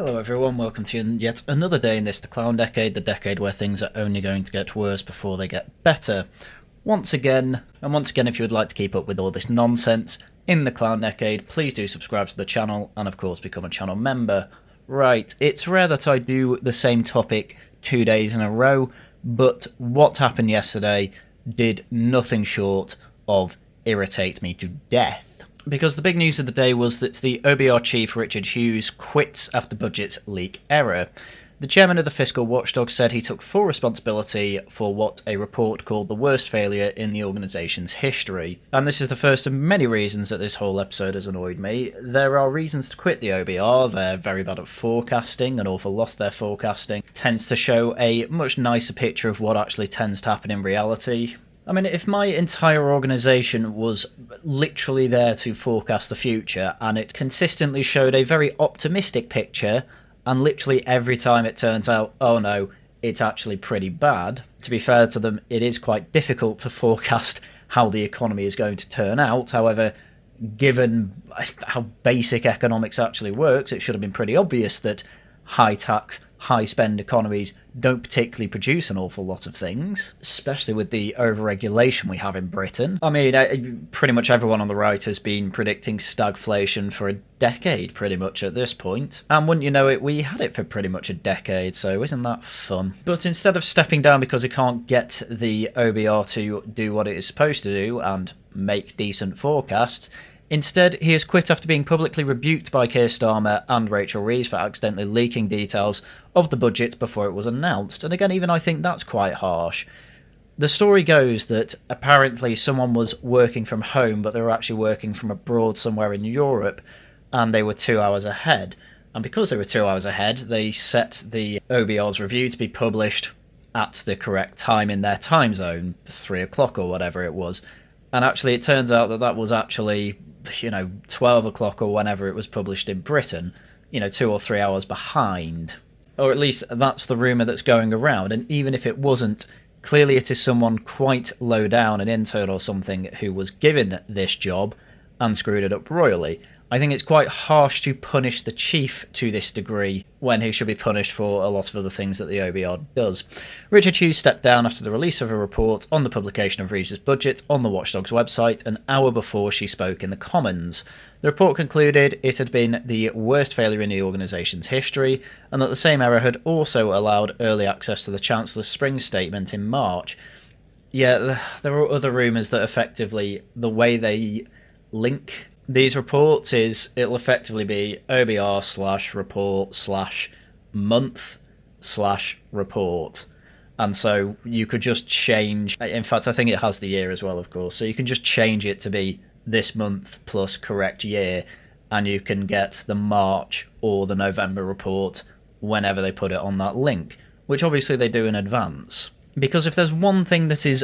Hello everyone, welcome to yet another day in this The Clown Decade, the decade where things are only going to get worse before they get better. Once again, if you would like to keep up with all this nonsense in The Clown Decade, please do subscribe to the channel and of course become a channel member. Right, it's rare that I do the same topic 2 days in a row, but what happened yesterday did nothing short of irritate me to death. Because the big news of the day was that the OBR chief Richard Hughes quits after budget leak error. The chairman of the Fiscal watchdog said he took full responsibility for what a report called the worst failure in the organisation's history. And this is the first of many reasons that this whole episode has annoyed me. There are reasons to quit the OBR. They're very bad at forecasting, an awful lot of their forecasting tends to show a much nicer picture of what actually tends to happen in reality. I mean, if my entire organisation was literally there to forecast the future and it consistently showed a very optimistic picture, and literally every time it turns out, oh no, it's actually pretty bad, to be fair to them, it is quite difficult to forecast how the economy is going to turn out. However, given how basic economics actually works, it should have been pretty obvious that high tax, high spend economies don't particularly produce an awful lot of things, especially with the over-regulation we have in Britain. I mean, pretty much everyone on the right has been predicting stagflation for a decade, pretty much at this point. And wouldn't you know it, we had it for pretty much a decade, so isn't that fun? But instead of stepping down because he can't get the OBR to do what it is supposed to do and make decent forecasts, instead, he has quit after being publicly rebuked by Keir Starmer and Rachel Reeves for accidentally leaking details of the budget before it was announced. And again, even I think that's quite harsh. The story goes that apparently someone was working from home, but they were actually working from abroad somewhere in Europe, and they were 2 hours ahead. And because they were 2 hours ahead, they set the OBR's review to be published at the correct time in their time zone, 3 o'clock or whatever it was. And actually, it turns out that that was actually 12 o'clock or whenever it was published in Britain, 2 or 3 hours behind. Or at least that's the rumour that's going around, and even if it wasn't, clearly it is someone quite low down, an intern or something, who was given this job and screwed it up royally. I think it's quite harsh to punish the chief to this degree when he should be punished for a lot of other things that the OBR does. Richard Hughes stepped down after the release of a report on the publication of Reeves' budget on the Watchdog's website an hour before she spoke in the Commons. The report concluded it had been the worst failure in the organisation's history, and that the same error had also allowed early access to the Chancellor's spring statement in March. Yeah, there are other rumours that effectively the way they link these reports is it'll effectively be OBR/report/month/report. And so you could just change, in fact I think it has the year as well of course, so you can just change it to be this month plus correct year, and you can get the March or the November report whenever they put it on that link, which obviously they do in advance. Because if there's one thing that is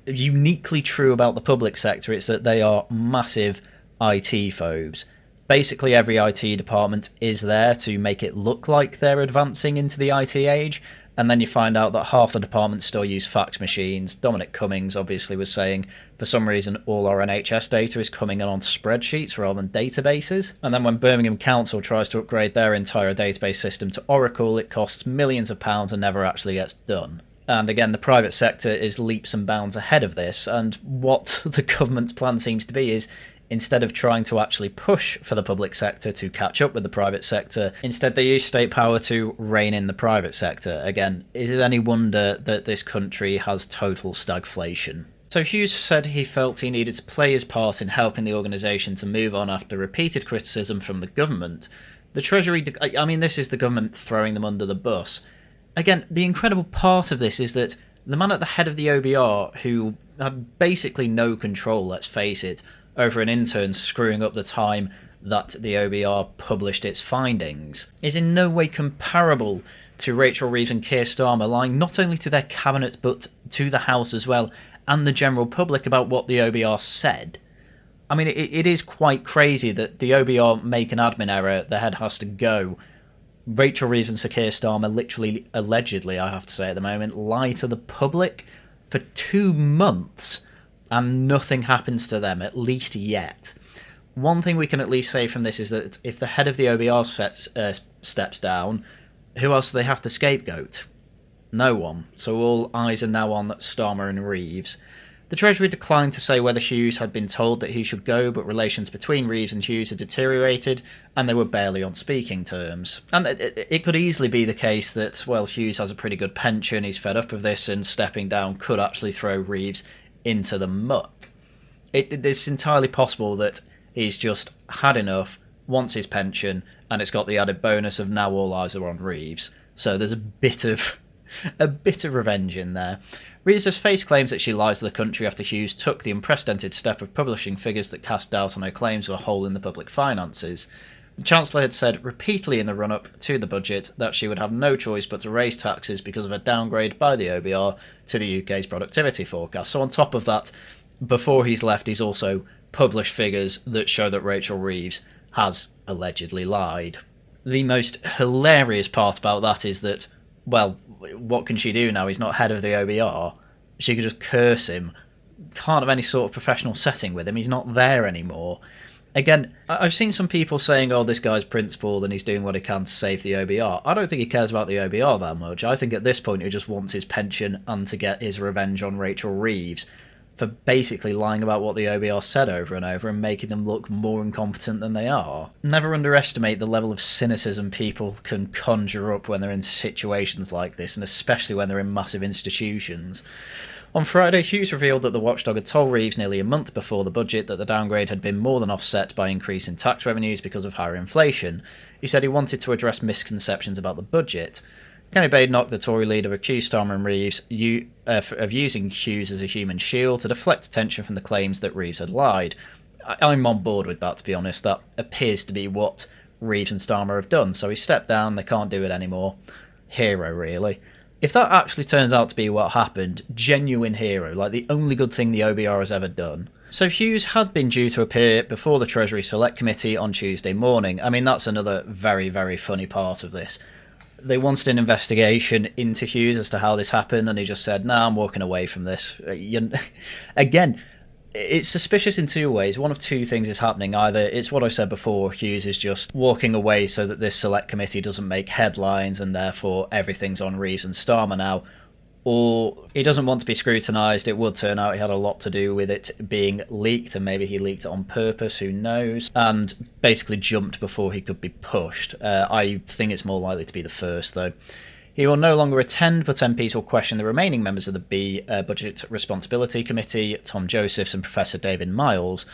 uniquely true about the public sector, it's that they are massive IT phobes. Basically every IT department is there to make it look like they're advancing into the IT age, and then you find out that half the departments still use fax machines. Dominic obviously was saying for some reason all our NHS data is coming in on spreadsheets rather than databases. And then when Birmingham Council tries to upgrade their entire database system to Oracle, it costs millions of pounds and never actually gets done. And again, the private sector is leaps and bounds ahead of this, and what the government's plan seems to be is, instead of trying to actually push for the public sector to catch up with the private sector, instead they use state power to rein in the private sector. Again, is it any wonder that this country has total stagflation? So Hughes said he felt he needed to play his part in helping the organisation to move on after repeated criticism from the government. The Treasury, I mean, this is the government throwing them under the bus. Again, the incredible part of this is that the man at the head of the OBR, who had basically no control, let's face it, over an intern screwing up the time that the OBR published its findings, is in no way comparable to Rachel Reeves and Keir Starmer lying not only to their cabinet but to the House as well, and the general public about what the OBR said. I mean, it is quite crazy that the OBR make an admin error, the head has to go. Rachel Reeves and Sir Keir Starmer literally, allegedly, I have to say at the moment, lie to the public for 2 months and nothing happens to them, at least yet. One thing we can at least say from this is that if the head of the OBR steps down, who else do they have to scapegoat? No one. So all eyes are now on Starmer and Reeves. The Treasury declined to say whether Hughes had been told that he should go, but relations between Reeves and Hughes had deteriorated, and they were barely on speaking terms. And it could easily be the case that, well, Hughes has a pretty good pension, he's fed up of this, and stepping down could actually throw Reeves into the muck. It's entirely possible that he's just had enough, wants his pension, and it's got the added bonus of now all eyes are on Reeves. So there's a bit of revenge in there. Reeves' face claims that she lies to the country after Hughes took the unprecedented step of publishing figures that cast doubt on her claims of a hole in the public finances. The Chancellor had said repeatedly in the run-up to the budget that she would have no choice but to raise taxes because of a downgrade by the OBR to the UK's productivity forecast. So on top of that, before he's left, he's also published figures that show that Rachel Reeves has allegedly lied. The most hilarious part about that is that, well, what can she do now? He's not head of the OBR. She could just curse him. Can't have any sort of professional setting with him. He's not there anymore. Again, I've seen some people saying, oh, this guy's principled and he's doing what he can to save the OBR. I don't think he cares about the OBR that much. I think at this point he just wants his pension and to get his revenge on Rachel Reeves for basically lying about what the OBR said over and over and making them look more incompetent than they are. Never underestimate the level of cynicism people can conjure up when they're in situations like this, and especially when they're in massive institutions. On Friday, Hughes revealed that the watchdog had told Reeves nearly a month before the budget that the downgrade had been more than offset by increase in tax revenues because of higher inflation. He said he wanted to address misconceptions about the budget. Kenny Badenoch, the Tory leader, accused Starmer and Reeves of using Hughes as a human shield to deflect attention from the claims that Reeves had lied. I'm on board with that, to be honest. That appears to be what Reeves and Starmer have done. So he stepped down, they can't do it anymore. Hero, really. If that actually turns out to be what happened, genuine hero, like the only good thing the OBR has ever done. So Hughes had been due to appear before the Treasury Select Committee on Tuesday morning. I mean, that's another very, very funny part of this. They wanted an investigation into Hughes as to how this happened, and he just said, I'm walking away from this. Again, it's suspicious in two ways. One of two things is happening. Either it's what I said before, Hughes is just walking away so that this select committee doesn't make headlines and therefore everything's on Reeves and Starmer now, or he doesn't want to be scrutinised. It would turn out he had a lot to do with it being leaked, and maybe he leaked it on purpose, who knows, and basically jumped before he could be pushed. I think it's more likely to be the first, though. He will no longer attend, but MPs will question the remaining members of the Budget Responsibility Committee, Tom Josephs and Professor David Miles.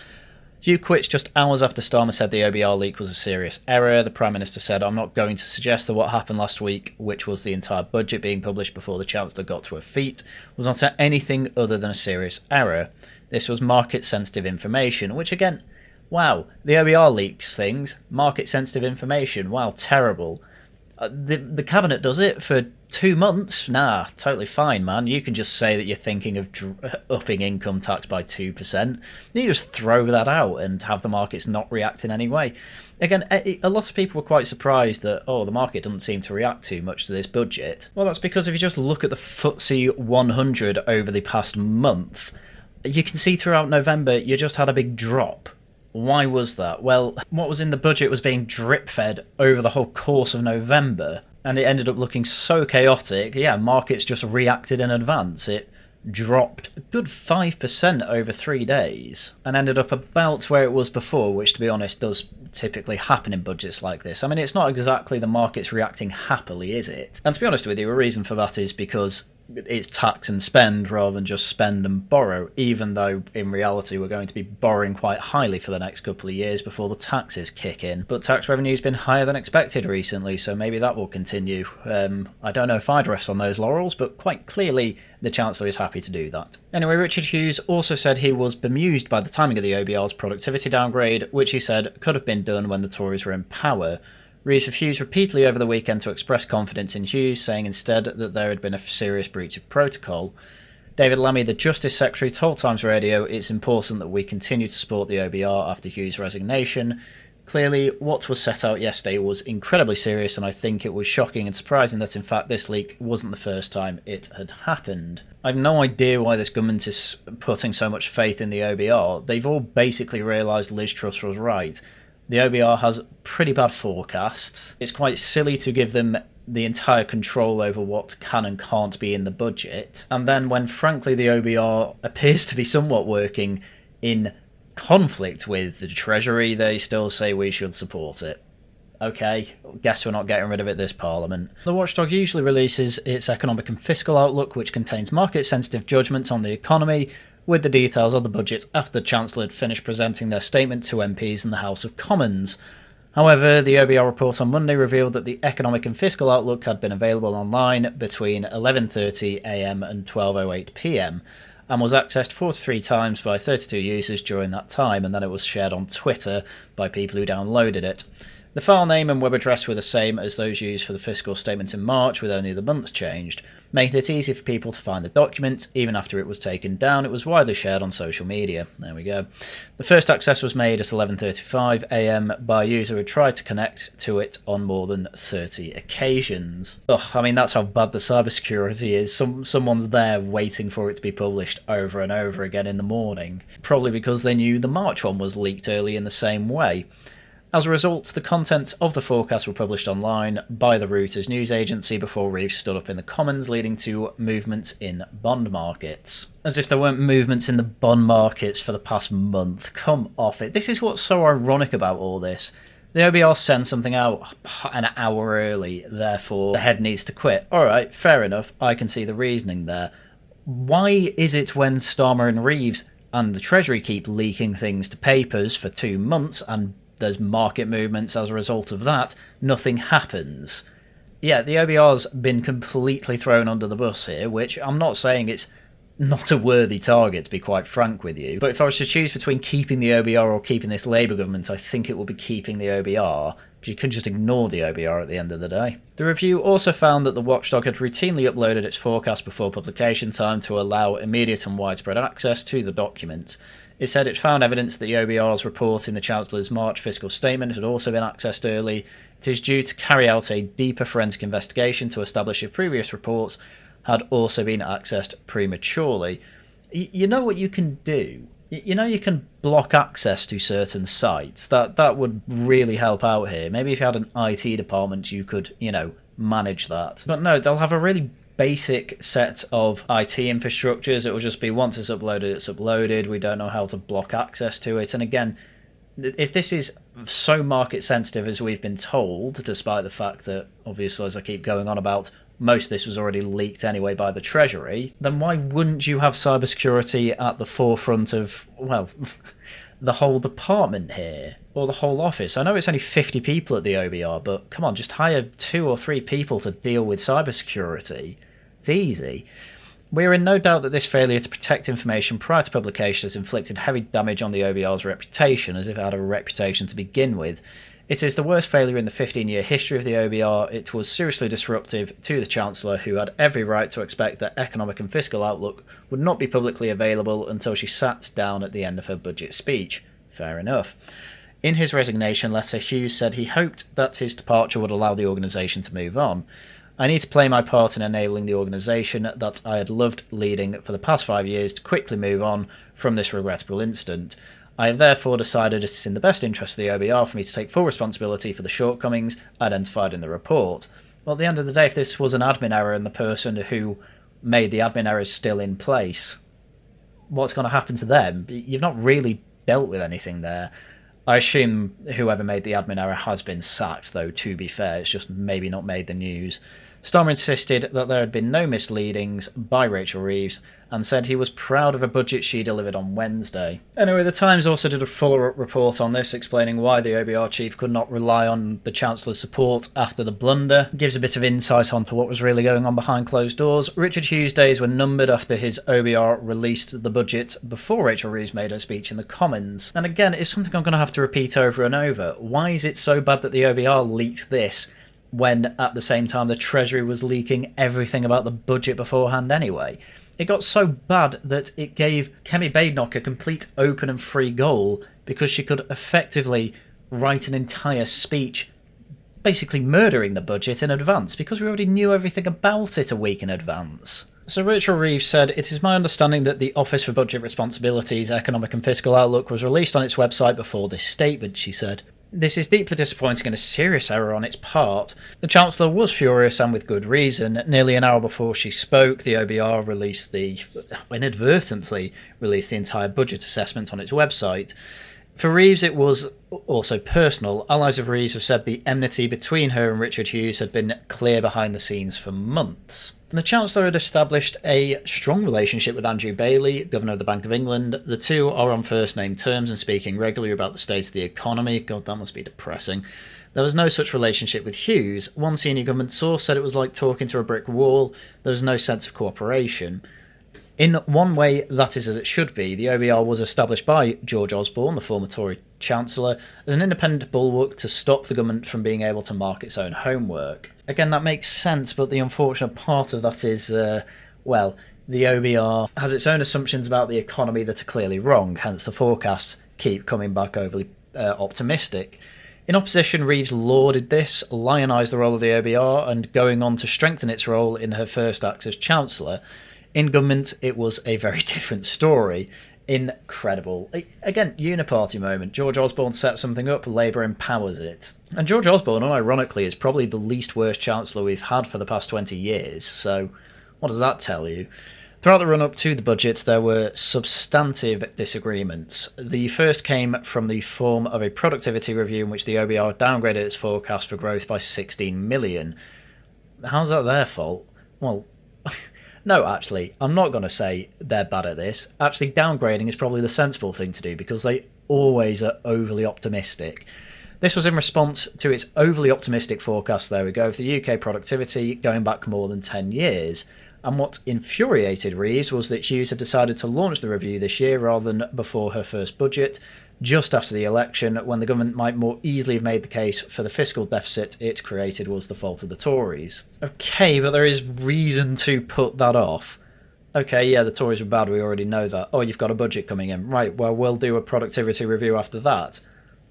Hugh quits just hours after Starmer said the OBR leak was a serious error. The Prime Minister said, I'm not going to suggest that what happened last week, which was the entire budget being published before the Chancellor got to her feet, was not anything other than a serious error. This was market-sensitive information, which again, wow, the OBR leaks things, market-sensitive information, wow, terrible. The Cabinet does it for 2 months? Nah, totally fine, man. You can just say that you're thinking of upping income tax by 2%. You just throw that out and have the markets not react in any way. Again, a lot of people were quite surprised that, the market doesn't seem to react too much to this budget. Well, that's because if you just look at the FTSE 100 over the past month, you can see throughout November you just had a big drop. Why was that? Well, what was in the budget was being drip-fed over the whole course of November, and it ended up looking so chaotic. Yeah, markets just reacted in advance. It dropped a good 5% over 3 days, and ended up about where it was before, which, to be honest, does typically happen in budgets like this. I mean, it's not exactly the markets reacting happily, is it? And to be honest with you, a reason for that is because it's tax and spend rather than just spend and borrow, even though in reality we're going to be borrowing quite highly for the next couple of years before the taxes kick in. But tax revenue's been higher than expected recently, so maybe that will continue. I don't know if I'd rest on those laurels, but quite clearly the Chancellor is happy to do that. Anyway, Richard Hughes also said he was bemused by the timing of the OBR's productivity downgrade, which he said could have been done when the Tories were in power. Reeves refused repeatedly over the weekend to express confidence in Hughes, saying instead that there had been a serious breach of protocol. David Lammy, the Justice Secretary, told Times Radio it's important that we continue to support the OBR after Hughes' resignation. Clearly, what was set out yesterday was incredibly serious, and I think it was shocking and surprising that in fact this leak wasn't the first time it had happened. I have no idea why this government is putting so much faith in the OBR. They've all basically realised Liz Truss was right. The OBR has pretty bad forecasts. It's quite silly to give them the entire control over what can and can't be in the budget. And then when frankly the OBR appears to be somewhat working in conflict with the Treasury, they still say we should support it. Okay, guess we're not getting rid of it this Parliament. The watchdog usually releases its economic and fiscal outlook, which contains market-sensitive judgments on the economy, with the details of the budget after the Chancellor had finished presenting their statement to MPs in the House of Commons. However, the OBR report on Monday revealed that the economic and fiscal outlook had been available online between 11:30am and 12:08pm, and was accessed 43 times by 32 users during that time, and then it was shared on Twitter by people who downloaded it. The file name and web address were the same as those used for the fiscal statement in March, with only the month changed, making it easy for people to find the document. Even after it was taken down, it was widely shared on social media. There we go. The first access was made at 11:35am by a user who tried to connect to it on more than 30 occasions. Ugh, I mean, that's how bad the cybersecurity is. Someone's there waiting for it to be published over and over again in the morning, probably because they knew the March one was leaked early in the same way. As a result, the contents of the forecast were published online by the Reuters news agency before Reeves stood up in the Commons, leading to movements in bond markets. As if there weren't movements in the bond markets for the past month. Come off it. This is what's so ironic about all this. The OBR sends something out an hour early, therefore the head needs to quit. Alright, fair enough, I can see the reasoning there. Why is it when Starmer and Reeves and the Treasury keep leaking things to papers for 2 months and there's market movements as a result of that, nothing happens? Yeah, the OBR's been completely thrown under the bus here, which I'm not saying it's not a worthy target, to be quite frank with you. But if I was to choose between keeping the OBR or keeping this Labour government, I think it will be keeping the OBR, because you couldn't just ignore the OBR at the end of the day. The review also found that the watchdog had routinely uploaded its forecast before publication time to allow immediate and widespread access to the document. It said it found evidence that the OBR's report in the Chancellor's March fiscal statement had also been accessed early. It is due to carry out a deeper forensic investigation to establish if previous reports had also been accessed prematurely. You know what you can do? You know you can block access to certain sites. That would really help out here. Maybe if you had an IT department you could, manage that. But no, they'll have a really basic set of IT infrastructures. It will just be once it's uploaded, it's uploaded. We don't know how to block access to it. And again, if this is so market sensitive as we've been told, despite the fact that, obviously, as I keep going on about, most of this was already leaked anyway by the Treasury, then why wouldn't you have cybersecurity at the forefront of, well, the whole department here, or the whole office? I know it's only 50 people at the OBR, but come on, just hire 2 or 3 people to deal with cybersecurity. It's easy. We are in no doubt that this failure to protect information prior to publication has inflicted heavy damage on the OBR's reputation, as if it had a reputation to begin with. It is the worst failure in the 15-year history of the OBR. It was seriously disruptive to the Chancellor, who had every right to expect that economic and fiscal outlook would not be publicly available until she sat down at the end of her budget speech. Fair enough. In his resignation letter, Hughes said he hoped that his departure would allow the organisation to move on. I need to play my part in enabling the organisation that I had loved leading for the past 5 years to quickly move on from this regrettable incident. I have therefore decided it is in the best interest of the OBR for me to take full responsibility for the shortcomings identified in the report. Well, at the end of the day, if this was an admin error and the person who made the admin error is still in place, what's going to happen to them? You've not really dealt with anything there. I assume whoever made the admin error has been sacked, though, to be fair. It's just maybe not made the news. Starmer insisted that there had been no misleadings by Rachel Reeves and said he was proud of a budget she delivered on Wednesday. Anyway, the Times also did a follow-up report on this, explaining why the OBR chief could not rely on the Chancellor's support after the blunder. It gives a bit of insight onto what was really going on behind closed doors. Richard Hughes' days were numbered after his OBR released the budget before Rachel Reeves made her speech in the Commons. And again, it's something I'm going to have to repeat over and over. Why is it so bad that the OBR leaked this, when at the same time the Treasury was leaking everything about the budget beforehand anyway? It got so bad that it gave Kemi Badenoch a complete open and free goal because she could effectively write an entire speech basically murdering the budget in advance because we already knew everything about it a week in advance. So Rachel Reeves said, "It is my understanding that the Office for Budget Responsibility's Economic and Fiscal Outlook was released on its website before this statement," she said. "This is deeply disappointing and a serious error on its part. The Chancellor was furious and with good reason. Nearly an hour before she spoke, the OBR inadvertently released the entire budget assessment on its website. For Reeves, it was also personal. Allies of Reeves have said the enmity between her and Richard Hughes had been clear behind the scenes for months. The Chancellor had established a strong relationship with Andrew Bailey, Governor of the Bank of England. The two are on first-name terms and speaking regularly about the state of the economy. God, that must be depressing. There was no such relationship with Hughes. One senior government source said it was like talking to a brick wall. There was no sense of cooperation. In one way, that is as it should be. The OBR was established by George Osborne, the former Tory Chancellor, as an independent bulwark to stop the government from being able to mark its own homework. Again, that makes sense, but the unfortunate part of that is, the OBR has its own assumptions about the economy that are clearly wrong, hence the forecasts keep coming back overly optimistic. In opposition, Reeves lauded this, lionised the role of the OBR, and going on to strengthen its role in her first acts as Chancellor. In government, it was a very different story. Incredible. Again, uniparty moment. George Osborne sets something up, Labour empowers it. And George Osborne, unironically, is probably the least worst Chancellor we've had for the past 20 years, so what does that tell you? Throughout the run-up to the budget, there were substantive disagreements. The first came from the form of a productivity review in which the OBR downgraded its forecast for growth by 16 million. How's that their fault? Well, no, actually, I'm not going to say they're bad at this. Actually, downgrading is probably the sensible thing to do because they always are overly optimistic. This was in response to its overly optimistic forecast, there we go, of the UK productivity going back more than 10 years. And what infuriated Reeves was that Hughes had decided to launch the review this year rather than before her first budget, just after the election, when the government might more easily have made the case for the fiscal deficit it created was the fault of the Tories. Okay, but there is reason to put that off. Okay, yeah, the Tories were bad, we already know that. Oh, you've got a budget coming in. Right, well, we'll do a productivity review after that.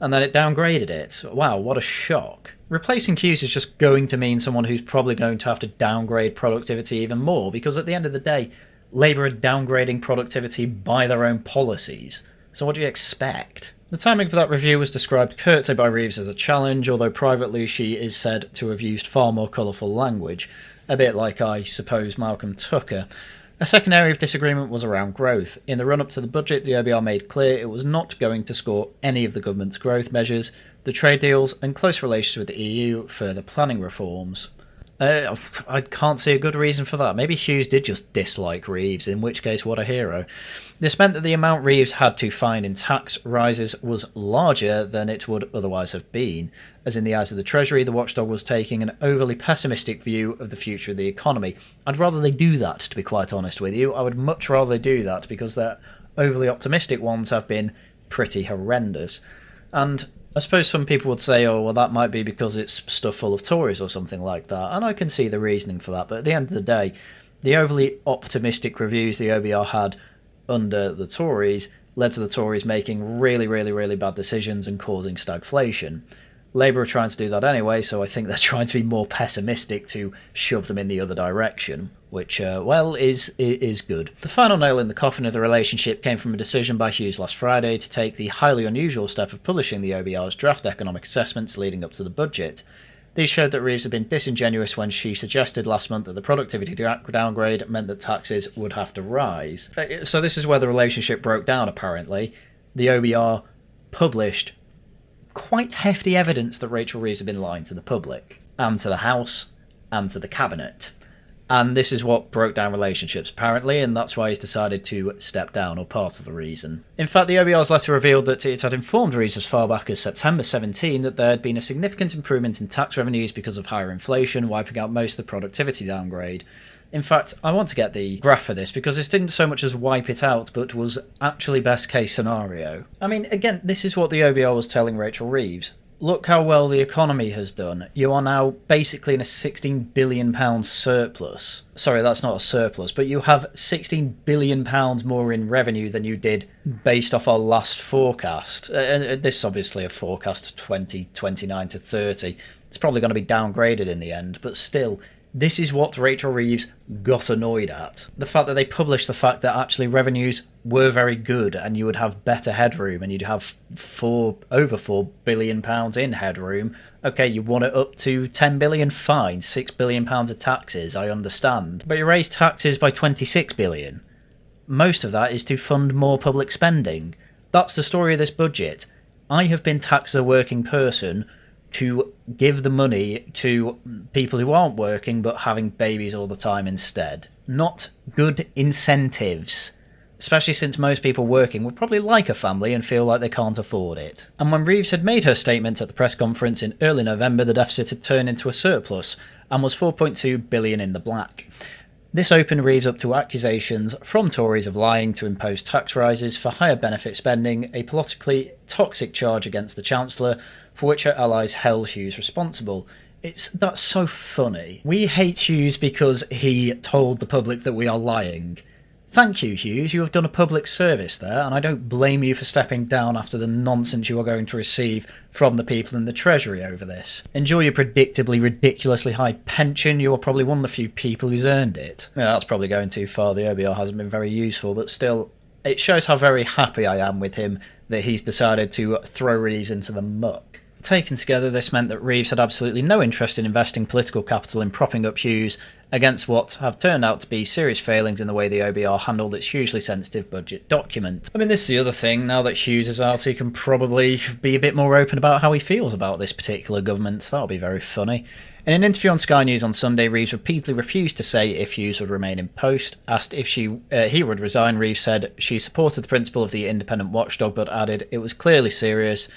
And then it downgraded it. Wow, what a shock. Replacing Hughes is just going to mean someone who's probably going to have to downgrade productivity even more, because at the end of the day, Labour are downgrading productivity by their own policies. So what do you expect? The timing for that review was described curtly by Reeves as a challenge, although privately she is said to have used far more colourful language, a bit like, I suppose, Malcolm Tucker. A second area of disagreement was around growth. In the run-up to the budget, the OBR made clear it was not going to score any of the government's growth measures, the trade deals, and close relations with the EU, further planning reforms. I can't see a good reason for that. Maybe Hughes did just dislike Reeves, in which case, what a hero. This meant that the amount Reeves had to find in tax rises was larger than it would otherwise have been, as in the eyes of the Treasury, the watchdog was taking an overly pessimistic view of the future of the economy. I'd rather they do that, to be quite honest with you. I would much rather they do that, because their overly optimistic ones have been pretty horrendous. And I suppose some people would say, oh, well, that might be because it's stuff full of Tories or something like that, and I can see the reasoning for that, but at the end of the day, the overly optimistic reviews the OBR had under the Tories led to the Tories making really, really, really bad decisions and causing stagflation. Labour are trying to do that anyway, so I think they're trying to be more pessimistic to shove them in the other direction, which, is good. The final nail in the coffin of the relationship came from a decision by Hughes last Friday to take the highly unusual step of publishing the OBR's draft economic assessments leading up to the budget. These showed that Reeves had been disingenuous when she suggested last month that the productivity downgrade meant that taxes would have to rise. So this is where the relationship broke down, apparently. The OBR published quite hefty evidence that Rachel Reeves had been lying to the public, and to the House, and to the Cabinet. And this is what broke down relationships, apparently, and that's why he's decided to step down, or part of the reason. In fact, the OBR's letter revealed that it had informed Reeves as far back as September 17 that there had been a significant improvement in tax revenues because of higher inflation, wiping out most of the productivity downgrade. In fact, I want to get the graph for this, because this didn't so much as wipe it out, but was actually best case scenario. I mean, again, this is what the OBR was telling Rachel Reeves. look how well the economy has done. You are now basically in a £16 billion surplus. Sorry, that's not a surplus, but you have £16 billion more in revenue than you did based off our last forecast. This is obviously a forecast 2029 to 30. It's probably going to be downgraded in the end, but still, this is what Rachel Reeves got annoyed at. The fact that they published the fact that actually revenues were very good and you would have better headroom and you'd have over £4 billion in headroom. Okay, you want it up to 10 billion, fine. £6 billion of taxes, I understand. But you raise taxes by 26 billion. Most of that is to fund more public spending. That's the story of this budget. I have been taxed as a working person to give the money to people who aren't working but having babies all the time instead. Not good incentives. Especially since most people working would probably like a family and feel like they can't afford it. And when Reeves had made her statement at the press conference in early November, the deficit had turned into a surplus and was 4.2 billion in the black. This opened Reeves up to accusations from Tories of lying to impose tax rises for higher benefit spending, a politically toxic charge against the Chancellor, for which her allies held Hughes responsible. That's so funny. We hate Hughes because he told the public that we are lying. Thank you, Hughes, you have done a public service there, and I don't blame you for stepping down after the nonsense you are going to receive from the people in the Treasury over this. Enjoy your predictably ridiculously high pension, you are probably one of the few people who's earned it. Yeah, that's probably going too far, the OBR hasn't been very useful, but still, it shows how very happy I am with him that he's decided to throw Reeves into the muck. Taken together, this meant that Reeves had absolutely no interest in investing political capital in propping up Hughes against what have turned out to be serious failings in the way the OBR handled its hugely sensitive budget document. I mean, this is the other thing, now that Hughes is out, he can probably be a bit more open about how he feels about this particular government. That'll be very funny. In an interview on Sky News on Sunday, Reeves repeatedly refused to say if Hughes would remain in post. Asked if he would resign, Reeves said she supported the principle of the independent watchdog, but added it was clearly serious.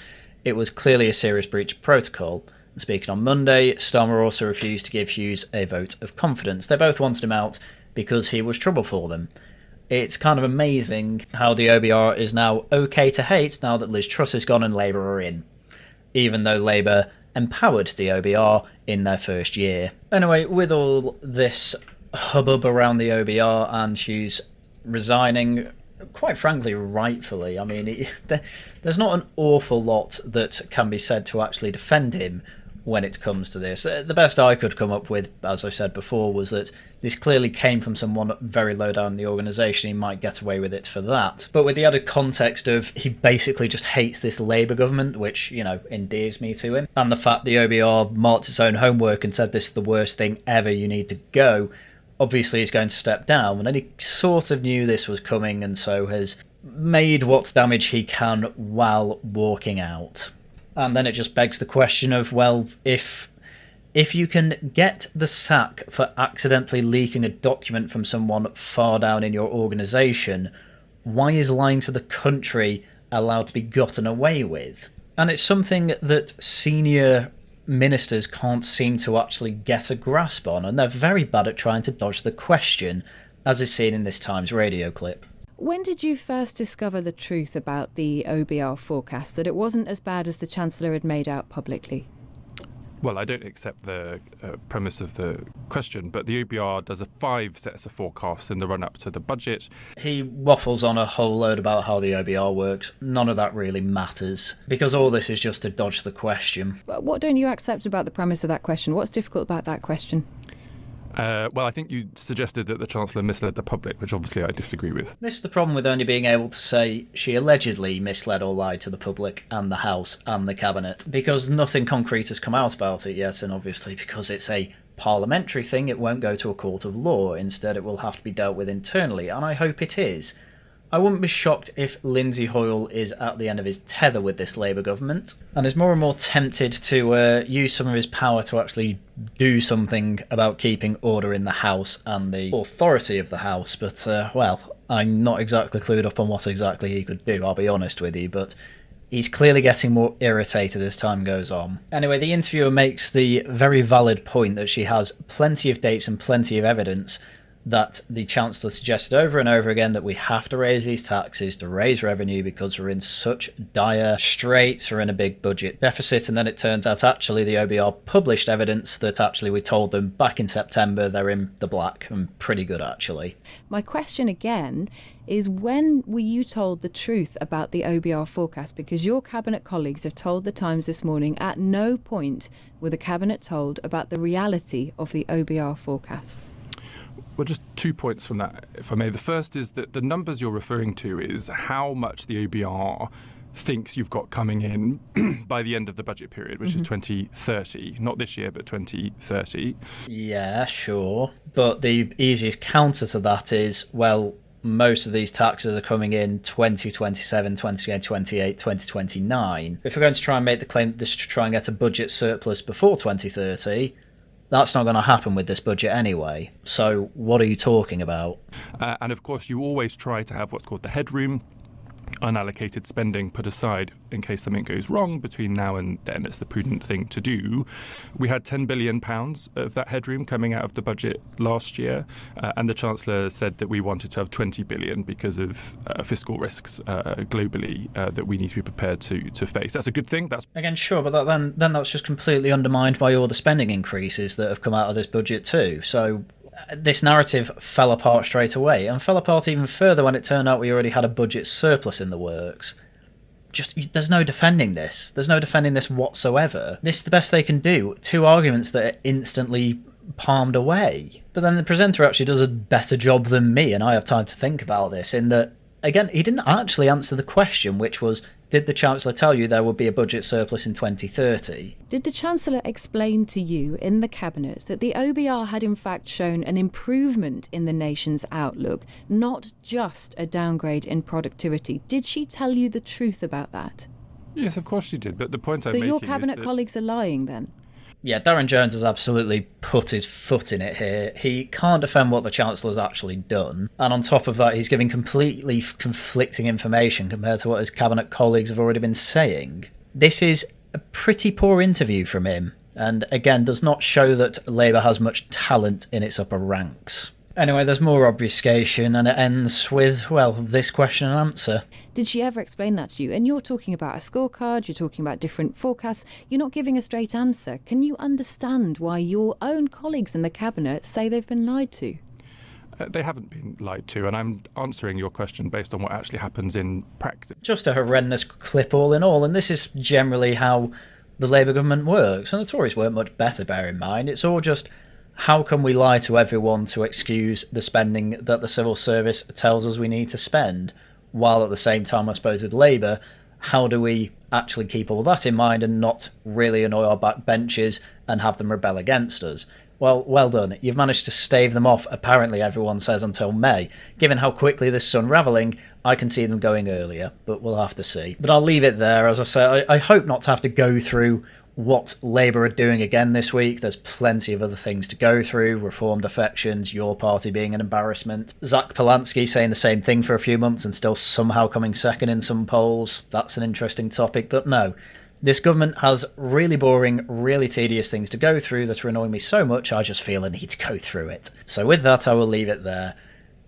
It was clearly a serious breach of protocol. And speaking on Monday, Starmer also refused to give Hughes a vote of confidence. They both wanted him out because he was trouble for them. It's kind of amazing how the OBR is now okay to hate now that Liz Truss is gone and Labour are in, even though Labour empowered the OBR in their first year. Anyway, with all this hubbub around the OBR and Hughes resigning, quite frankly, rightfully, I mean, there's not an awful lot that can be said to actually defend him when it comes to this. The best I could come up with, as I said before, was that this clearly came from someone very low down in the organisation. He might get away with it for that. But with the added context of he basically just hates this Labour government, which, you know, endears me to him, and the fact the OBR marked its own homework and said this is the worst thing ever, you need to go, obviously he's going to step down, and he sort of knew this was coming and so has made what damage he can while walking out. And then it just begs the question of, well, if you can get the sack for accidentally leaking a document from someone far down in your organisation, why is lying to the country allowed to be gotten away with? And it's something that senior ministers can't seem to actually get a grasp on, and they're very bad at trying to dodge the question, as is seen in this Times radio clip. When did you first discover the truth about the OBR forecast, that it wasn't as bad as the Chancellor had made out publicly? Well, I don't accept the premise of the question, but the OBR does 5 sets of forecasts in the run-up to the budget. He waffles on a whole load about how the OBR works. None of that really matters, because all this is just to dodge the question. What don't you accept about the premise of that question? What's difficult about that question? Well, I think you suggested that the Chancellor misled the public, which obviously I disagree with. This is the problem with only being able to say she allegedly misled or lied to the public and the House and the Cabinet, because nothing concrete has come out about it yet, and obviously because it's a parliamentary thing, it won't go to a court of law. Instead, it will have to be dealt with internally, and I hope it is. I wouldn't be shocked if Lindsay Hoyle is at the end of his tether with this Labour government and is more and more tempted to use some of his power to actually do something about keeping order in the House and the authority of the House. But, well, I'm not exactly clued up on what exactly he could do, I'll be honest with you, but he's clearly getting more irritated as time goes on. Anyway, the interviewer makes the very valid point that she has plenty of dates and plenty of evidence that the Chancellor suggested over and over again that we have to raise these taxes to raise revenue because we're in such dire straits, we're in a big budget deficit. And then it turns out actually the OBR published evidence that actually we told them back in September they're in the black, and pretty good actually. My question again is, when were you told the truth about the OBR forecast? Because your Cabinet colleagues have told the Times this morning at no point were the Cabinet told about the reality of the OBR forecasts. Well, just 2 points from that, if I may. The first is that the numbers you're referring to is how much the OBR thinks you've got coming in by the end of the budget period, which is 2030. Not this year, but 2030. Yeah, sure. But the easiest counter to that is, well, most of these taxes are coming in 2027, 2028, 2029. If we're going to try and make the claim that this to try and get a budget surplus before 2030, that's not going to happen with this budget anyway. So what are you talking about? And of course, you always try to have what's called the headroom, unallocated spending put aside in case something goes wrong between now and then. It's the prudent thing to do. We had £10 billion of that headroom coming out of the budget last year, and the Chancellor said that we wanted to have 20 billion because of fiscal risks globally that we need to be prepared to face. That's a good thing. That's again, sure, but then that's just completely undermined by all the spending increases that have come out of this budget too. So this narrative fell apart straight away, and fell apart even further when it turned out we already had a budget surplus in the works. There's no defending this. There's no defending this whatsoever. This is the best they can do. Two arguments that are instantly palmed away. But then the presenter actually does a better job than me, and I have time to think about this, in that, again, he didn't actually answer the question, which was, did the Chancellor tell you there would be a budget surplus in 2030? Did the Chancellor explain to you in the Cabinet that the OBR had in fact shown an improvement in the nation's outlook, not just a downgrade in productivity? Did she tell you the truth about that? Yes, of course she did. But the point I'm making is... is So your Cabinet colleagues are lying then? Yeah, Darren Jones has absolutely put his foot in it here. He can't defend what the Chancellor's actually done. And on top of that, he's giving completely conflicting information compared to what his Cabinet colleagues have already been saying. This is a pretty poor interview from him, and again, does not show that Labour has much talent in its upper ranks. Anyway, there's more obfuscation, and it ends with, well, this question and answer. Did she ever explain that to you? And you're talking about a scorecard, you're talking about different forecasts, you're not giving a straight answer. Can you understand why your own colleagues in the Cabinet say they've been lied to? They haven't been lied to, and I'm answering your question based on what actually happens in practice. Just a horrendous clip all in all, and this is generally how the Labour government works, and the Tories weren't much better, bear in mind. It's all just, how can we lie to everyone to excuse the spending that the civil service tells us we need to spend? While at the same time, I suppose, with Labour, how do we actually keep all that in mind and not really annoy our backbenchers and have them rebel against us? Well done. You've managed to stave them off, apparently everyone says, until May. Given how quickly this is unravelling, I can see them going earlier, but we'll have to see. But I'll leave it there. As I say, I hope not to have to go through what Labour are doing again this week. There's plenty of other things to go through. Reform defections, your party being an embarrassment. Zach Polanski saying the same thing for a few months and still somehow coming second in some polls. That's an interesting topic, but no. This government has really boring, really tedious things to go through that are annoying me so much I just feel I need to go through it. So with that, I will leave it there.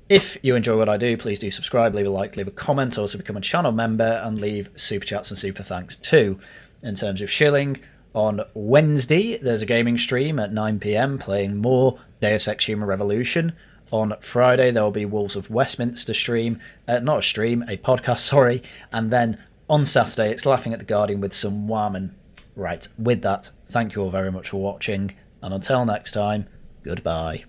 If you enjoy what I do, please do subscribe, leave a like, leave a comment, also become a channel member, and leave super chats and super thanks too. In terms of shilling, on Wednesday, there's a gaming stream at 9 PM playing more Deus Ex Human Revolution. On Friday, there will be Wolves of Westminster stream. Not a stream, a podcast, sorry. And then on Saturday, it's Laughing at the Guardian with some Warman. Right, with that, thank you all very much for watching. And until next time, goodbye.